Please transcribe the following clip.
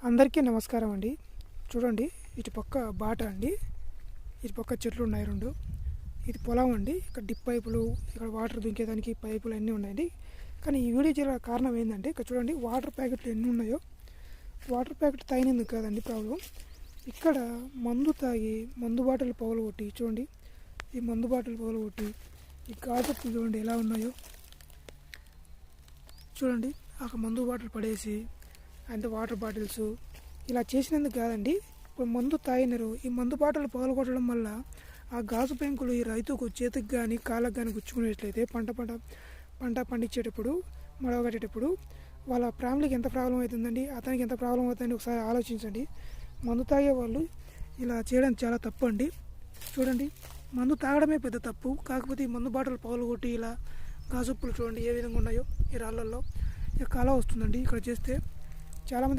అందరికీ నమస్కారం అండి. చూడండి, ఇటు పక్క బాట అండి, ఇటు పక్క చెట్లు ఉన్నాయి రెండు. ఇది పొలం అండి. ఇక్కడ డిప్ పైపులు, ఇక్కడ వాటర్ దుంకేదానికి పైపులు అన్నీ ఉన్నాయండి. కానీ ఈ వీడియో చేయాల కారణం ఏంటంటే, ఇక్కడ చూడండి వాటర్ ప్యాకెట్లు ఎన్ని ఉన్నాయో. వాటర్ ప్యాకెట్ తాగినందుకు కాదండి ప్రాబ్లం. ఇక్కడ మందు తాగి మందు బాటలు పగలు కొట్టి, చూడండి ఈ మందు బాటలు పగలు కొట్టి, ఈ గాజులు చూడండి ఎలా ఉన్నాయో. చూడండి ఆ మందు బాటిల్ పడేసి, అంటే వాటర్ బాటిల్స్ ఇలా చేసినందుకు కాదండి. ఇప్పుడు మందు తాగినారు, ఈ మందు బాటలు పగలగొట్టడం వల్ల ఆ గాజు పెంకులు ఈ రైతుకు చేతికి కానీ కాళ్ళకు కానీ గుచ్చుకునేట్లయితే పంట పండించేటప్పుడు, మడవగట్టేటప్పుడు వాళ్ళ ఫ్యామిలీకి ఎంత ప్రాబ్లం అవుతుందండి, అతనికి ఎంత ప్రాబ్లం అవుతుందండి ఒకసారి ఆలోచించండి. మందు తాగే వాళ్ళు ఇలా చేయడం చాలా తప్పు అండి. చూడండి, మందు తాగడమే పెద్ద తప్పు. కాకపోతే ఈ మందు బాటలు పగలగొట్టి ఇలా గాజుప్పులు చూడండి ఏ విధంగా ఉన్నాయో. ఈ రాళ్ళల్లో ఇక కాలం వస్తుందండి ఇక్కడ చేస్తే. చాలామంది